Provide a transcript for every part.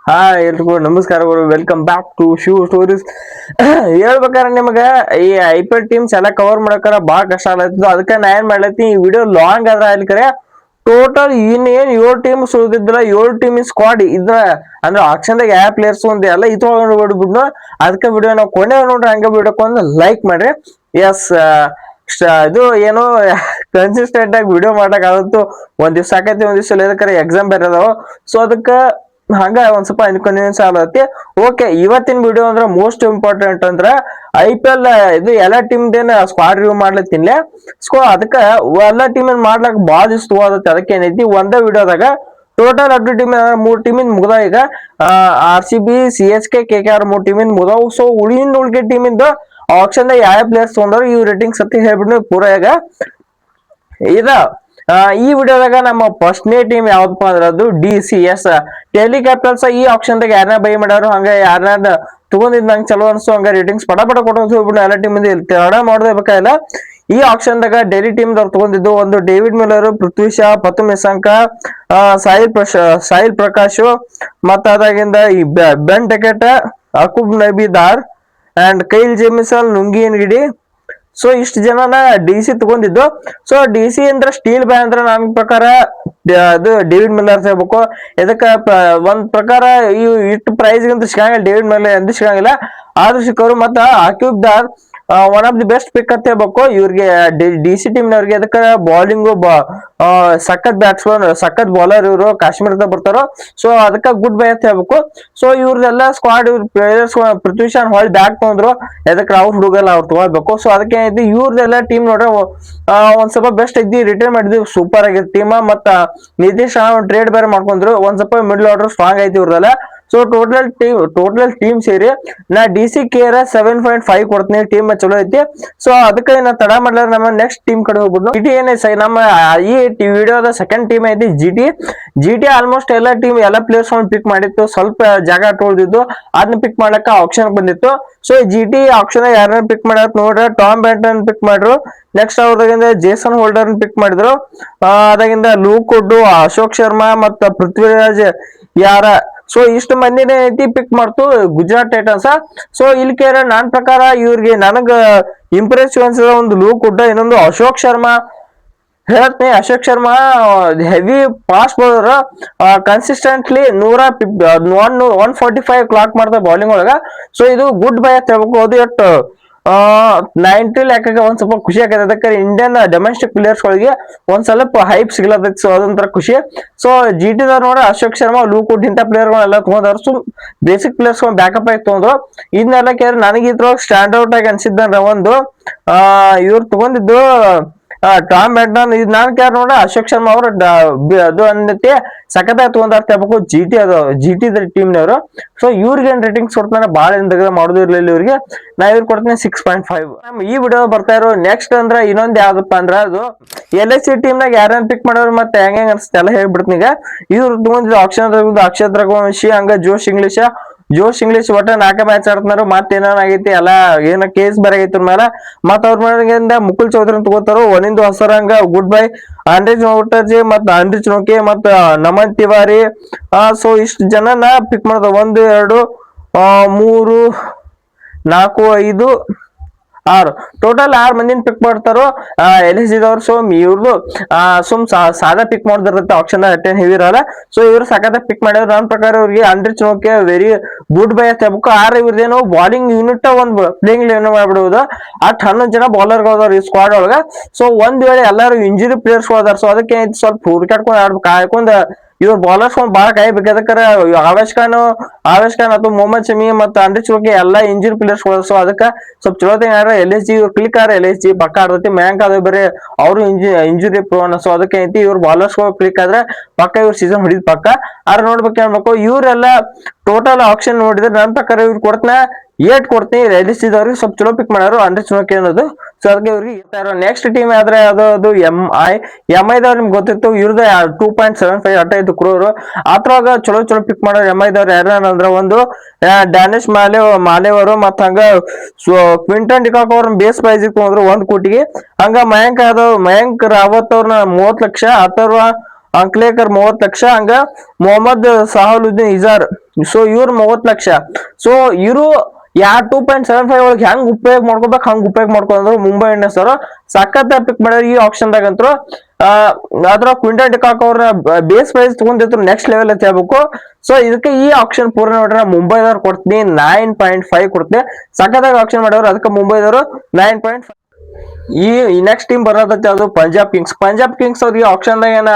Hi ಎಲ್ರಿಗೂ ನಮಸ್ಕಾರಗಳು. Welcome back to Shiv stories. ಹೇಳ್ಬೇಕಾರ ನಿಮಗ ಈ IPL ಟೀಮ್ಸ್ ಎಲ್ಲ ಕವರ್ ಮಾಡಕಾರ ಬಾಳ ಕಷ್ಟ ಆಗ್ಲತ್ತಿದ್ದು. ಅದಕ್ಕೆ ನಾ ಏನ್ ಮಾಡ್ಲತ್ತೀನಿ, ಈ ವಿಡಿಯೋ ಲಾಂಗ್ ಆದ್ರ ಅಲ್ಲಿಕರೆ ಟೋಟಲ್ ಇನ್ನೇನ್ 7 ಟೀಮ್ ಉಳಿದಿದ್ರ 7 ಟೀಮ್ ಸ್ಕ್ವಾಡ್ ಇದ್ರ ಅಂದ್ರೆ ಆಕ್ಷನ್ದಾಗ ಯಾವ ಪ್ಲೇಯರ್ಸ್ ಒಂದು ಎಲ್ಲ ಇಟ್ಕೊಂಡ್ಬಿಡ್ಬಿಡ್ನು. ಅದಕ್ಕೆ ವಿಡಿಯೋ ನಾವು ಕೊನೆ ನೋಡ್ರಿ, ಹಂಗ ವಿಡಿಯೋಕೊಂದು ಲೈಕ್ ಮಾಡ್ರಿ. ಎಸ್, ಇದು ಏನು ಕನ್ಸಿಸ್ಟೆಂಟ್ ಆಗಿ ವಿಡಿಯೋ ಮಾಡಕ್ ಆಗತ್ತು. ಒಂದ್ ದಿವ್ಸ ಆಕೈತಿ, ಒಂದ್ ದಿವ್ಸ ಇಲ್ಲ, ಎಕ್ಸಾಮ್ ಬೇರೆ ಅದಾವ. ಸೊ ಅದಕ್ಕ ಹಂಗ ಒಂದ್ ಸ್ವಲ್ಪ ಇನ್ಕನ್ವೀನಿಯನ್ಸ್ ಆಗತ್ತೆ. ಓಕೆ, ಇವತ್ತಿನ ವಿಡಿಯೋ ಅಂದ್ರೆ ಮೋಸ್ಟ್ ಇಂಪಾರ್ಟೆಂಟ್ ಅಂದ್ರ IPL ಇದು ಎಲ್ಲಾ ಟೀಮ್ದೇನ ಸ್ಕ್ವಾಡ್ ರಿವ್ಯೂ ಮಾಡ್ಲತ್ತೀನಿ. ಅದಕ್ಕ ಎಲ್ಲಾ ಟೀಮ್ ಮಾಡ್ಲಕ್ ಬಾಳ ದಿವ್ಸ ತಗೋದತ್ತೆ. ಅದಕ್ಕೆ ಏನೈತಿ ಒಂದೇ ವಿಡಿಯೋದಾಗ ಟೋಟಲ್ 2 ಟೀಮ್ 3 ಟೀಮಿಂದ ಮುಗ್ದ. ಈಗ RCB, CSK, KKR 3 ಟೀಮಿಂದ ಮುಗ್ದಾವ್. ಸೊ ಉಳಿಕೆ ಟೀಮಿಂದ ಆಪ್ಷನ್ ಯಾವ ಪ್ಲೇಯರ್ಸ್ ತಗೊಂಡ್ರು ಇವ್ ರೇಟಿಂಗ್ಸ್ ಸತಿ ಹೇಳ್ಬಿಟ್ಟು ಪೂರ ಈಗ ಇದ ಈ ವಿಡಿಯೋದಾಗ ನಮ್ಮ ಫಸ್ಟ್ನೇ ಟೀಮ್ ಯಾವ್ದಪ್ಪ ಅಂದ್ರೆ ಅದು DCS ಡೆಲ್ಲಿ ಕ್ಯಾಪಿಟಲ್ಸ್. ಈ ಆಪ್ಷನ್ ದಾಗ ಯಾರನ್ನ ಬೈ ಮಾಡ್ಯಾರು, ಹಂಗ ಯಾರನ್ನ ತಗೊಂಡಿದ್ ನಂಗೆ ಚಲೋ ಅನ್ಸು, ಹಂಗ ರೇಟಿಂಗ್ಸ್ ಪಟ ಕೊಟ್ಟು ಹೋಗ್ಬಿಟ್ಟು ಎಲ್ಲ ಟೀಮ್ ತಡ ಮಾಡೋದೇಬೇಕಾಗಿಲ್ಲ. ಈ ಆಪ್ಷನ್ ದಾಗ ಡೆಲ್ಲಿ ಟೀಮ್ ದವ್ರು ತಗೊಂಡಿದ್ದು ಒಂದು ಡೇವಿಡ್ ಮಿಲ್ಲರ್, ಪೃಥ್ವಿ ಶಾ, ಪತು ಮೆಸಾಂಕ, ಸಾಹಿಲ್ ಪ್ರಕಾಶ್, ಮತ್ತ ಅದಾಗಿಂದ ಈ ಬೆನ್ ಡೆಕೆಟ್, ಅಕೂಬ್ ನಬಿದಾರ್ ಅಂಡ್ ಕೈಲ್ ಜೆಮಿಸನ್, ನುಂಗಿನ್ ಗಿಡಿ. ಸೊ ಇಷ್ಟು ಜನನ DC ತಗೊಂಡಿದ್ದು. ಸೊ DC ಅಂದ್ರೆ ಸ್ಟೀಲ್ ಬ್ಯಾ ಅಂದ್ರೆ ನನ್ನ ಪ್ರಕಾರ ಅದು ಡೇವಿಡ್ ಮಿಲ್ಲರ್ ಹೇಳ್ಬೇಕು. ಇದಕ್ಕ ಒಂದ್ ಪ್ರಕಾರ ಇಷ್ಟು ಪ್ರೈಸ್ ಅಂತ ಸಿಗಂಗಿಲ್ಲ, ಡೇವಿಡ್ ಮಿಲ್ಲರ್ ಎಂದು ಸಿಗಂಗಿಲ್ಲ, ಆದ್ರೂ ಸಿಕ್ಕವರು. ಮತ್ತ ಅಕ್ಯೂಬ್ ದಾರ್ ಒನ್ ಆಫ್ ದಿ ಬೆಸ್ಟ್ ಪಿಕ್ ಅಂತ ಹೇಳ್ಬೇಕು ಇವ್ರಿಗೆ DC ಟೀಮ್ನವ್ರಿಗೆ. ಅದಕ್ಕೆ ಬಾಲಿಂಗು ಸಖತ್ ಬ್ಯಾಟ್ಸ್ಮನ್, ಸಖತ್ ಬೌಲರ್ ಇವರು, ಕಾಶ್ಮೀರದ ಬರ್ತಾರೋ. ಸೊ ಅದಕ್ಕೆ ಗುಡ್ ಬೈ ಅಂತ ಹೇಳ್ಬೇಕು. So ಇವ್ರದೆಲ್ಲ squad players Prithvi Shaw ಹೊಳ್ಳಿ ಬ್ಯಾಕ್ ತಗೊಂಡ್ರು. ಅದಕ್ಕೆ ಅವ್ರು ಹುಡುಗಲ್ಲ ಅವ್ರು ತಗೋಬೇಕು. ಸೊ ಅದಕ್ಕೆ ಏನೈತಿ ಇವ್ರದೆಲ್ಲ ಟೀಮ್ ನೋಡ್ರೆ ಒಂದ್ ಸ್ವಲ್ಪ ಬೆಸ್ಟ್ ಐತಿ. ರಿಟರ್ನ್ ಮಾಡಿದ್ವಿ, ಸೂಪರ್ ಆಗಿತ್ತು ಟೀಮ್. ಮತ್ತ ನಿತೀಶ್ ಟ್ರೇಡ್ ಬೇರೆ ಮಾಡ್ಕೊಂಡ್ರು. ಒಂದ್ ಸ್ವಲ್ಪ ಮಿಡ್ಲ್ ಆರ್ಡರ್ ಸ್ಟ್ರಾಂಗ್ ಐತಿ ಇವ್ರದೆಲ್ಲ. ಸೊ ಟೋಟಲ್ ಟೀಮ್ ಸೇರಿ ನಾ DC ಕೇರ್ 7.5 ಕೊಡ್ತೀನಿ. ಟೀಮ್ ಚಲೋ ಐತಿ. ಸೊ ಅದಕ್ಕೆ ನಾ ತಡ ಮಾಡ್ಲಾರ ನಮ್ಮ ನೆಕ್ಸ್ಟ್ ಟೀಮ್ ಕಡೆ ಹೋಗ್ಬಿಟ್ಟು GT ನಮ್ಮ ಈ ವಿಡಿಯೋದ ಸೆಕೆಂಡ್ ಟೀಮ್ ಐತಿ GT. ಆಲ್ಮೋಸ್ಟ್ ಎಲ್ಲ ಟೀಮ್ ಎಲ್ಲ ಪ್ಲೇಯರ್ಸ್ ಪಿಕ್ ಮಾಡಿತ್ತು, ಸ್ವಲ್ಪ ಜಾಗ ತೊಳ್ದಿದ್ದು ಅದನ್ನ ಪಿಕ್ ಮಾಡ್ಲಕ್ಕ ಆಪ್ಷನ್ ಬಂದಿತ್ತು. ಸೊ GT ಆಪ್ಷನ್ ಯಾರನ್ನ ಪಿಕ್ ಮಾಡ್ಯಾರ ನೋಡ್ರೆ, ಟಾಮ್ ಬ್ಯಾಟನ್ ಪಿಕ್ ಮಾಡ್ರು. ನೆಕ್ಸ್ಟ್ ಅವ್ರದಾಗಿಂದ ಜೇಸನ್ ಹೋಲ್ಡರ್ ಪಿಕ್ ಮಾಡಿದ್ರು. ಅದಾಗಿಂದ ಲೂಕ್ ವುಡ್, ಅಶೋಕ್ ಶರ್ಮಾ ಮತ್ತ ಪೃಥ್ವಿರಾಜ್ ಯಾರ. ಸೊ ಇಷ್ಟು ಮಂದಿನೇ ಐತಿ ಪಿಕ್ ಮಾಡ್ತು ಗುಜರಾತ್ ಟೈಟನ್ಸ್. ಸೊ ಇಲ್ಲಿ ಕೇಳ ನನ್ನ ಪ್ರಕಾರ ಇವ್ರಿಗೆ ನನಗ ಇಂಪ್ರೆಸಿವ್ ಅನ್ಸಿದ ಒಂದು ಲೂಕ್ ವುಡ್, ಇನ್ನೊಂದು ಅಶೋಕ್ ಶರ್ಮಾ ಹೇಳ್ತೀನಿ. Ashok Sharma heavy fast bowler, consistently 145 clock ಮಾಡ್ತಾರೆ ಬೌಲಿಂಗ್ ಒಳಗ. ಸೊ ಇದು ಗುಡ್ ಬೈ ಅಂತ ಹೇಳ್ಬೇಕು. ಅದು ಎಷ್ಟು 90 ಲೆಕ್ಕಕ್ಕೆ ಒಂದ್ ಸ್ವಲ್ಪ ಖುಷಿ ಆಗತ್ತೆ. ಅದಕ್ಕೆ ಇಂಡಿಯನ್ ಡೊಮೆಸ್ಟಿಕ್ ಪ್ಲೇಯರ್ಸ್ ಗಳಿಗೆ ಒಂದ್ ಸ್ವಲ್ಪ ಹೈಪ್ ಸಿಗ್ಲತ್ತೈತಿ. ಸೊ ಅದೊಂಥರ ಖುಷಿ. ಸೊ GT ದವ್ರು ನೋಡ್ರೆ ಅಶೋಕ್ ಶರ್ಮಾ, ಲೂಕ್ ವುಡ್ ಇಂಥ ಪ್ಲೇಯರ್ಗಳೆಲ್ಲ ತಗೊಂಡ್ರು. ಸೊ ಬೇಸಿಕ್ ಪ್ಲೇಯರ್ಸ್ ಬ್ಯಾಕಪ್ ಆಗಿ ತಗೊಂಡ್ರು. ಇದನ್ನೆಲ್ಲ ಕೇಳಿದ್ರೆ ನನಗೆ ಇದ್ರೊಳಗೆ ಸ್ಟ್ಯಾಂಡ್ ಔಟ್ ಆಗಿ ಅನ್ಸಿದ್ದಂದ್ರೆ ಒಂದು ಇವ್ರು ತಗೊಂಡಿದ್ದು ಟಾಮ್ ಬ್ಯಾಟ್ಮನ್. ಇದು ನಾನ್ ಕ್ಯಾರ್ ನೋಡ ಅಶೋಕ್ ಶರ್ಮಾ ಅವರು ಅದು ಅನ್ನತ್ತೆ ಸಖತ್ತಾಗಿ ತಗೊಂಡಾರ್ತ ಹೇಳ್ಬೇಕು. GT ಟೀಮ್ನವರು. ಸೊ ಇವ್ರಿಗೆ ಏನ್ ರೇಟಿಂಗ್ಸ್ ಕೊಡ್ತಾನೆ ಬಾಳ ಮಾಡೋದು ಇರ್ಲಿಲ್ಲ ಇವ್ರಿಗೆ. ನಾ ಇವ್ರಿಗೆ ಕೊಡ್ತೀನಿ 6.5. ನಮ್ಮ ಈ ವಿಡಿಯೋ ಬರ್ತಾ ಇರೋ ನೆಕ್ಸ್ಟ್ ಅಂದ್ರೆ ಇನ್ನೊಂದ್ ಯಾವ್ದಪ್ಪ ಅಂದ್ರ ಅದು LIC ಟೀಮ್ನಾಗ ಯಾರನ್ನ ಪಿಕ್ ಮಾಡೋರು ಮತ್ತೆ ಹೆಂಗ ಅನ್ಸುತ್ತೆ ಎಲ್ಲ ಹೇಳ್ಬಿಡ್ತೀನಿ. ಈಗ ಇವ್ರು ತಗೊಂಡಿದ್ದು ಅಕ್ಷತ್ ರಘುವಂಶಿ, ಹಂಗ ಜೋಶ್ ಇಂಗ್ಲಿಷ್ ಒಟ್ಟ 4 ಮ್ಯಾಚ್ ಆಡ್ತಾರ. ಮತ್ತೆ ಏನಾಗೈತಿ ಎಲ್ಲ ಏನ ಕೇಸ್ ಬರಾಗೈತಿ ಮೇಲೆ. ಮತ್ತ ಅವ್ರ ಮನೆಯಿಂದ ಮುಕುಲ್ ಚೌಧರಿ ತಗೋತಾರ. Wanindu Hasaranga good bye. ಅಂಡ್ರಿಜ್ ಮುಖರ್ಜಿ ಮತ್ತ ಅಂಡ್ರಿಜ್ ನೋಕೆ ಮತ್ತ ನಮನ್ ತಿವಾರಿ. ಸೊ ಇಷ್ಟು ಜನನ ಪಿಕ್ ಮಾಡೋದು 1 2 3 4 5 6 ಟೋಟಲ್ 6 ಮಂದಿನ ಪಿಕ್ ಮಾಡ್ತಾರೋ LIC ದವ್ರು. ಸೊ ಇವ್ರದ್ದು ಸಾದಾ ಪಿಕ್ ಮಾಡಿದಿರುತ್ತೆ ಆಪ್ಷನ್ ಅಟೆನ್ ಹೆವಿ ಇರಲ್ಲ. ಸೊ ಇವ್ರು ಸಖತ್ ಪಿಕ್ ಮಾಡಿದ್ರು. ನನ್ನ ಪ್ರಕಾರ ಇವ್ರಿಗೆ ಅಂಡ್ರಿಚ್ ನೋಕೆ ವೆರಿ ಗುಡ್ ಬೈ ಅಂತ ಹೇಳ್ಬೇಕು. ಇವ್ರದೇನು ಬಾಲಿಂಗ್ ಯೂನಿಟ್ ಒಂದು ಪ್ಲೇಯಿಂಗ್ ಏನು ಮಾಡ್ಬಿಡುವುದು. 11 ಜನ ಬೌಲರ್ ಹೋದವ್ರು ಈ ಸ್ಕ್ವಾಡ್ ಒಳಗ. ಸೊ ಒಂದ್ ವೇಳೆ ಎಲ್ಲಾರು ಇಂಜುರಿ ಪ್ಲೇಯರ್ಸ್ ಹೋದಾರ. ಸೊ ಅದಕ್ಕೆ ಸ್ವಲ್ಪ ಹುಡುಕಾಡ್ಕೊಂಡು ಆಡ್ಕೊಂಡ್ ಇವ್ರ ಬೌಲರ್ಸ್ ಬಾಳ ಕಾಯ್ಬೇಕು. ಅದಕ್ಕೆ ಆವೇಶ್ ಖಾನ್ ಅಥವಾ ಮೊಹಮ್ಮದ್ ಶಮಿ ಮತ್ತು ಅಂಡ್ರಿಚ್ ನೋಕೆ ಎಲ್ಲಾ ಇಂಜುರಿ ಪ್ಲೇಯರ್ಸ್ ಹೋದಾರ. ಸೊ ಅದಕ್ಕೆ ಸ್ವಲ್ಪ ಚಲೋ LSG ಕ್ಲಿಕ್ LSG ಪಕ್ಕ ಆಡ್ತೈತಿ. ಮಯಾಂಕ್ ಅದ ಬರೀ ಅವರು ಇಂಜುರಿ ಪ್ರೋನ್. ಸೊ ಅದಕ್ಕೆ ಐತಿ ಇವ್ರ ಬಾಲರ್ಸ್ ಕ್ಲಿಕ್ ಆದ್ರೆ ಪಕ್ಕ ಇವ್ರ ಸೀಸನ್ ಹೊಡಿದ್ ಪಕ್ಕ. ನೋಡ್ಬೇಕು ಹೇಳ್ಬೇಕು. ಇವ್ರೆಲ್ಲ ಟೋಟಲ್ ಆಪ್ಷನ್ ನೋಡಿದ್ರೆ ನನ್ನ ಪ್ರಕಾರ ಇವ್ರು ಕೊಡ್ತಾನೆ 8 ಕೊಡ್ತೀನಿ. LSG ದವ್ರಿಗೆ ಸ್ವಲ್ಪ ಚಲೋ ಪಿಕ್ ಮಾಡ್ಯಾರು ಅಂಡ್ರಿಚ್ ನೋಕೆ ಅನ್ನೋದು. ಸೊ ಅದಕ್ಕೆ ಇವ್ರಿಗೆ ನೆಕ್ಸ್ಟ್ ಟೀಮ್ ಆದ್ರೆ ಅದು MI ದವ್ರು ನಿಮ್ಗೆ ಗೊತ್ತಿತ್ತು. ಇವ್ರದ 2.75 ಅಟ್ಟ ಕ್ರೋರು. ಅದ್ರೊಳಗ ಚಲೋ ಪಿಕ್ ಮಾಡೋರು MI ದವ್ರು ಯಾರಂದ್ರ ಒಂದು ಡ್ಯಾನಿಶ್ ಮಾಲೆವರು ಮತ್ತ ಹಂಗ ಕ್ವಿಂಟನ್ ಡಿಕಾಕ್ ಅವ್ರನ್ನ ಬೇಸ್ ಪ್ರೈಸ್ ತಗೊಂಡ್ರು 1 ಕೋಟಿಗೆ. ಹಂಗ ಮಯಾಂಕ್ ರಾವತ್ ಅವ್ರನ್ನ 30 ಲಕ್ಷ. ಅಥವಾ ಅಂಕ್ಲೇಕರ್ 30 ಲಕ್ಷ, ಹಂಗ ಮೊಹಮ್ಮದ್ ಸಹಲುದ್ದೀನ್ ಇಜಾರ್ ಸೊ ಇವ್ರು 30 ಲಕ್ಷ. ಸೊ ಇವರು 2.75 ಒಳಗೆ ಹೆಂಗ್ ಉಪಯೋಗ ಮಾಡ್ಕೋಬೇಕು ಹಂಗ್ ಉಪಯೋಗ ಮಾಡ್ಕೊಂಡ್ರು ಮುಂಬೈ ಇಂಡಿಯನ್ಸ್ ಅವರು ಸಖತ್ ಪಿಕ್ ಮಾಡ್ಯಾರ ಈ ಆಪ್ಷನ್ ದಾಗಂತರು. ಅದ್ರ ಕ್ವಿಂಟನ್ ಡಿಕಾಕ್ ಅವ್ರ ಬೇಸ್ ಪ್ರೈಸ್ ತಗೊಂಡಿದ್ರು ನೆಕ್ಸ್ಟ್ ಲೆವೆಲ್ ಅಂತ ಹೇಳ್ಬೇಕು. ಸೊ ಇದಕ್ಕೆ ಈ ಆಪ್ಷನ್ ಪೂರ್ಣ ನೋಡ್ರೆ ಮುಂಬೈದವ್ರು ಕೊಡ್ತೀನಿ 9.5 ಕೊಡ್ತೀನಿ. ಸಖತ್ತಾಗಿ ಆಪ್ಷನ್ ಮಾಡ್ಯಾರ, ಅದಕ್ಕೆ ಮುಂಬೈದವರು 9.5. ಈ ನೆಕ್ಸ್ಟ್ ಟೀಮ್ ಬರೋದತ್ತೆ ಅದು ಪಂಜಾಬ್ ಕಿಂಗ್ಸ್ ಅವ್ರಿಗೆ ಆಪ್ಷನ್ ದಾಗ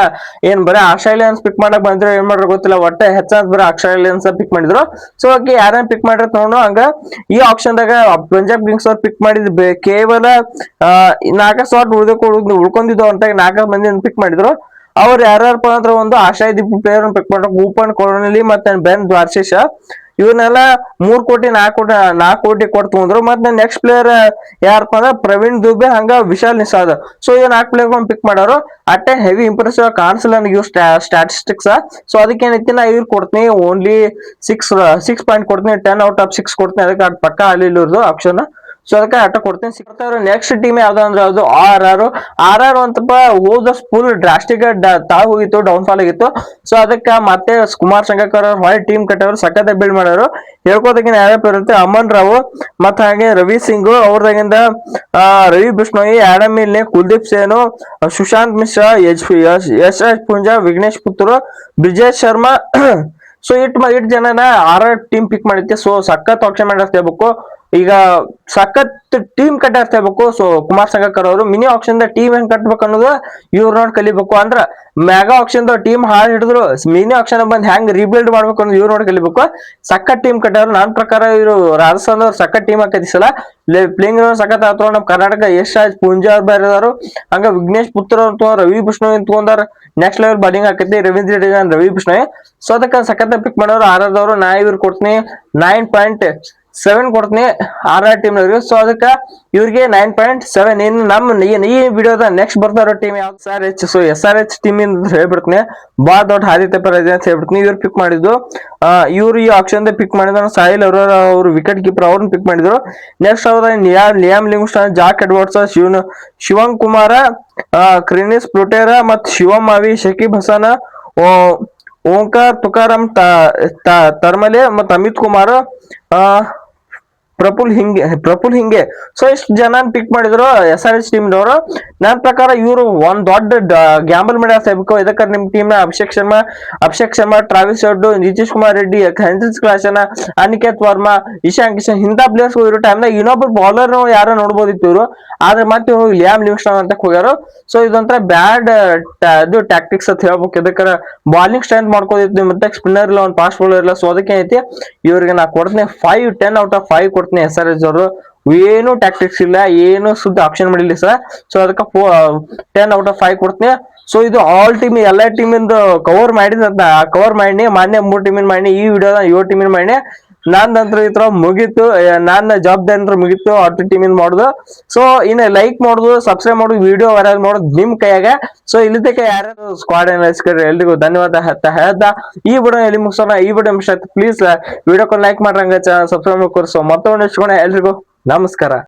ಏನ್ ಬರೀ ಆಸ್ಟ್ರೇಲಿಯನ್ಸ್ ಪಿಕ್ ಮಾಡಕ್ ಬಂದ್ರೆ ಏನ್ ಮಾಡ್ರ ಗೊತ್ತಿಲ್ಲ, ಒಟ್ಟೆ ಹೆಚ್ಚಾದ್ ಬರೀ ಆಸ್ಟ್ರೇಲಿಯನ್ಸ್ ಪಿಕ್ ಮಾಡಿದ್ರು. ಸೊ ಓಕೆ ಯಾರನ್ನ ಪಿಕ್ ಮಾಡಿರತ್ ನೋಡು. ಹಂಗ ಈ ಆಪ್ಷನ್ ದಾಗ ಪಂಜಾಬ್ ಕಿಂಗ್ಸ್ ಅವ್ರು ಪಿಕ್ ಮಾಡಿದ್ ಕೇವಲ 4 ಸ್ಲಾಟ್ ಉಳ್ಕೊಂಡಿದ್ದು ಅಂತ 4 ಮಂದಿ ಪಿಕ್ ಮಾಡಿದ್ರು. ಅವ್ರು ಯಾರ್ಯಾರಪ್ಪ ಅಂದ್ರೆ ಒಂದು ಆಶಾಯ್ ದೀಪ್ ಪ್ಲೇಯರ್ ಪಿಕ್ ಮಾಡ್ರು, ಓಪನ್ ಕೊರನಲಿ ಮತ್ತೆ ಬೆನ್ ದ್ವಾರ್ಶಿಷ ಇವನ್ನೆಲ್ಲ 3 ಕೋಟಿ 4 ಕೋಟಿ ಕೊಟ್ಟು ತಗೊಂಡ್ರು. ಮತ್ತೆ ನೆಕ್ಸ್ಟ್ ಪ್ಲೇಯರ್ ಯಾರಪ್ಪ ಅಂದ್ರೆ ಪ್ರವೀಣ್ ದುಬೆ ಹಂಗ ವಿಶಾಲ್ ನಿಷಾದ್. ಸೊ ಇವ್ 4 ಪ್ಲೇಯರ್ ಪಿಕ್ ಮಾಡೋರು. ಅಟ್ಟೆ ಹೆವಿ ಇಂಪ್ರೆಸಿವ್ ಕಾಣಿಸಲ್ಲ ನನಗೆ ಇವ್ ಸ್ಟಾಟಿಸ್ಟಿಕ್ಸ್. ಸೊ ಅದಕ್ಕೆ ಏನೈತಿ ನಾ ಇವ್ರು ಕೊಡ್ತೀನಿ ಓನ್ಲಿ 6 ಪಾಯಿಂಟ್ ಕೊಡ್ತೀನಿ, 10 ಔಟ್ ಆಫ್ 6 ಕೊಡ್ತೀನಿ. ಅದಕ್ಕೆ ಪಕ್ಕ ಅಲ್ಲಿ ಇವ್ರದ್ದು ಆಪ್ಷನ್. ಸೊ ಅದಕ್ಕೆ ಆಟ ಕೊಡ್ತೀನಿ. ನೆಕ್ಸ್ಟ್ ಟೀಮ್ ಯಾವ್ದು ಅಂದ್ರೆ ಅದು ಆರ್ ಅಂತಪ್ಪ ಹೋದ ಫುಲ್ ಡ್ರಾಸ್ಟಿಕ್ ತಾವು ಹೋಗಿತ್ತು, ಡೌನ್ ಫಾಲ್ ಆಗಿತ್ತು. ಸೊ ಅದಕ್ಕೆ ಮತ್ತೆ ಕುಮಾರ್ ಸಂಗಕ್ಕರ್ ಅವ್ರು ಹೊಳೆ ಟೀಮ್ ಕಟ್ಟವರು ಸಖತ್ ಬಿಲ್ಡ್ ಮಾಡೋರು. ಹೇಳ್ಕೋದಕ್ಕಿಂತ ಯಾರ್ಯಾರು ಇರುತ್ತೆ ಅಮನ್ ರಾವ್ ಮತ್ತ ಹಾಗೆ ರವಿ ಸಿಂಗ್ ಅವ್ರದಾಗಿಂದ Ravi Bishnoi, Adam Milne, Kuldeep Sen, Sushant Mishra, Yash Punja, Vignesh Puthur, Brijesh Sharma. So it ಜನನ ಆರ್ ಟೀಮ್ ಪಿಕ್ ಮಾಡಿತ್ತೆ. ಸೊ ಸಖತ್ ಆಪ್ಷನ್ ಮಾಡಿರ್ಬೇಕು, ಈಗ ಸಖತ್ ಟೀಮ್ ಕಟ್ಟಿರ್ಬೇಕು. ಸೊ ಕುಮಾರ್ ಸಂಗಕ್ಕರ್ ಅವರು ಮಿನಿ ಆಪ್ಷನ್ ಟೀಮ್ ಹೆಂಗ್ ಕಟ್ಬೇಕು ಅನ್ನೋದು ಇವ್ರು ನೋಡಿ ಕಲಿಬೇಕು. ಅಂದ್ರ ಮೆಗಾ ಆಪ್ಷನ್ ಟೀಮ್ ಹಾಳು ಹಿಡಿದ್ರು ಮಿನಿ ಆಪ್ಷನ್ ಬಂದ್ ಹೆಂಗ್ ರೀಬಿಲ್ಡ್ ಮಾಡ್ಬೇಕು ಅನ್ನೋದು ಇವ್ರು ನೋಡಿ ಕಲಿಬೇಕು. ಸಖತ್ ಟೀಮ್ ಕಟ್ಟಾರ. ನನ್ನ ಪ್ರಕಾರ ಇವರು ರಾಜಸ್ಥಾನ ಸಖತ್ ಟೀಮ್ ಹಾಕೈತಿ ಸಲ ಪ್ಲೇಯಿಂಗ್ ಸಖತ್ ಆತ. ನಮ್ ಕರ್ನಾಟಕ ಯಶ್ ಪುಂಜಾ ಅವ್ರು ಬೇರೆದಾರು, ಹಂಗ ವಿಘ್ನೇಶ್ ಪುತ್ರ ಅಂತ ರವಿ ಬಿಷ್ಣೋಯ್ ತಗೊಂಡಾರ. ನೆಕ್ಸ್ಟ್ ಲೆವೆಲ್ ಬಾಲಿಂಗ್ ಹಾಕೈತಿ ರವೀಂದ್ರ ರೆಡ್ಡಿ ರವಿ ಬಿಷ್ಣೋಯ್. ಸೊ ಅದಕ್ಕೆ ಸಖತ್ ಪಿಕ್ ಮಾಡೋರು ಆರದವರು. ನಾ ಇವ್ರು ಕೊಡ್ತೀನಿ 9.7 ಕೊಡ್ತೀನಿ ಆರ್ ಟೀಮ್ ನವ್ರಿಗೆ. ಸೊ ಅದಕ್ಕೆ ಇವ್ರಿಗೆ 9.7. ಇನ್ನು ಈ ವಿಡಿಯೋದ ನೆಕ್ಸ್ಟ್ ಬರ್ತಾರೋ ಟೀಮ್ ಯಾವ್ದು SRH. ಸೊ SRH ಟೀಮ್ ಇಂದ ಹೇಳ್ಬಿಡ್ತೀನಿ, ಬಾಳ ದೊಡ್ಡ ಆದಿತ್ಯ ಪರ ಇದೆ ಅಂತ ಹೇಳ್ಬಿಡ್ತೀನಿ. ಇವ್ರು ಪಿಕ್ ಮಾಡಿದ್ದು ಇವ್ರು ಈ ಆಪ್ಷನ್ ಪಿಕ್ ಮಾಡಿದ್ರು ಸಾಹಿಲ್ ಅವರು ವಿಕೆಟ್ ಕೀಪರ್ ಅವ್ರನ್ನ ಪಿಕ್ ಮಾಡಿದ್ರು. ನೆಕ್ಸ್ಟ್ ಅವ್ರ ಲಿಯಾಮ್ ಲಿಂಗ್ಸ್ಟನ್, ಜಾಕ್ ಎಡ್ವರ್ಡ್ಸ್, ಶಿವಂ ಕುಮಾರ, ಕ್ರಿನಿಸ್ ಪ್ಲುಟೇರಾ ಮತ್ ಶಿವಂ ಮಾವಿ, ಶಕೀಬ್ ಹಸನ್, ಓಂಕಾರ್ ತುಕಾರಾಮ್ ತರ್ಮಲೆ ಮತ್ ಅಮಿತ್ ಕುಮಾರ್, ಪ್ರಫುಲ್ ಹಿಂಗೆ. ಸೊ ಇಷ್ಟು ಜನ ಪಿಕ್ ಮಾಡಿದ್ರು SRH ಟೀಮ್ ನವರು. ನನ್ನ ಪ್ರಕಾರ ಇವರು ಒಂದ್ ದೊಡ್ಡ ಗ್ಯಾಂಬಲ್ ಮಾಡ್ಯಾಬೇಕು. ಇದಕ್ಕೆ ನಿಮ್ team Abhishek Sharma, Travis Head, Nitish Kumar Reddy, Heinrich Klaasen, Aniket Varma, Ishan Kishan ಇಂಥ ಪ್ಲೇಯರ್ಸ್ ಇರೋ ಟೈಮ್ನಾಗ ಇನ್ನೊಬ್ಬರು ಬೌಲರ್ ಯಾರೋ ನೋಡ್ಬೋದಿತ್ತು ಇವರು. ಆದ್ರೆ ಮತ್ತೆ ಇವರು ಲಿಯಾಮ್ ಲಿವಿಂಗ್ಸ್ಟನ್ ಅಂತ ಹೋಗ್ಯಾರ. ಸೊ ಇದೊಂಥರ ಬ್ಯಾಡ್ ಇದು ಟ್ಯಾಕ್ಟಿಕ್ಸ್ ಅಂತ ಹೇಳ್ಬೇಕು. ಇದಕ್ಕೆ ಬಾಲಿಂಗ್ ಸ್ಟ್ರೆಂತ್ ಮಾಡ್ಕೋದಿತ್ತು, ಮತ್ತೆ ಸ್ಪಿನ್ನರ್ ಇಲ್ಲ, ಒಂದು ಫಾಸ್ಟ್ ಬೌಲರ್ ಇಲ್ಲ. ಸೊ ಅದಕ್ಕೆ ಐತಿ ಇವ್ರಿಗೆ ನಾ ಕೊಡ್ತೀನಿ 10 ಔಟ್ ಆಫ್ 5 ಕೊಡ್ತೀನಿ. SRH ಅವರು ಏನು ಟ್ಯಾಕ್ಟಿಕ್ಸ್ ಇಲ್ಲ, ಏನು ಸುದ್ದಿ ಆಪ್ಷನ್ ಮಾಡಿಲ್ಲ ಸರ್. ಸೊ ಅದಕ್ಕೆ 10 ಔಟ್ ಆಫ್ 5 ಕೊಡ್ತೀನಿ. ಸೊ ಇದು ಆಲ್ ಟೀಮ್ ಎಲ್ಲಾ ಟೀಮ್ ಇಂದ ಕವರ್ ಮಾಡಿ ಮಾನ್ಯ 3 ಟೀಮಿನ ಮಾಡಿ ಈ ವಿಡಿಯೋದ 7 ಟೀಮಿನ ಮಾಡಿ. ನಂದಂತ್ರ ಈ ತರ ಮುಗೀತು, ನನ್ನ ಜವಾಬ್ದಾರಿ ಮುಗೀತು 10 ಟೀಮಿಂದ ಮಾಡುದು. ಸೊ ಇನ್ನು ಲೈಕ್ ಮಾಡುದು, ಸಬ್ಸ್ಕ್ರೈಬ್ ಮಾಡುದು, ವಿಡಿಯೋ ವೈರಲ್ ಮಾಡೋದು ನಿಮ್ ಕೈಯಾಗ. ಸೊ ಇಲ್ಲಿ ತನಕ ಯಾರ್ಯಾರು ಸ್ಕ್ವಾಡ್ ಅನಲಿಸ್ಕರ್ ಎಲ್ರಿಗೂ ಧನ್ಯವಾದ ಹೇಳ್ತಾ ಈ ವಿಡಿಯೋ ಎಲ್ಲಿ ಮುಗಿಸೋಣ. ಈ ವಿಡಿಯೋ ಇಷ್ಟ ಆಯ್ತು ಪ್ಲೀಸ್ ವಿಡಿಯೋಕ್ಕೆ ಲೈಕ್ ಮಾಡ್ರಂಗ ಸಬ್ಸ್ಕ್ರೈಬ್ ಮಾಡ್ಕೊರಿ. ಸೊ ಮತ್ತೊಂದು ಎಲ್ರಿಗೂ ನಮಸ್ಕಾರ.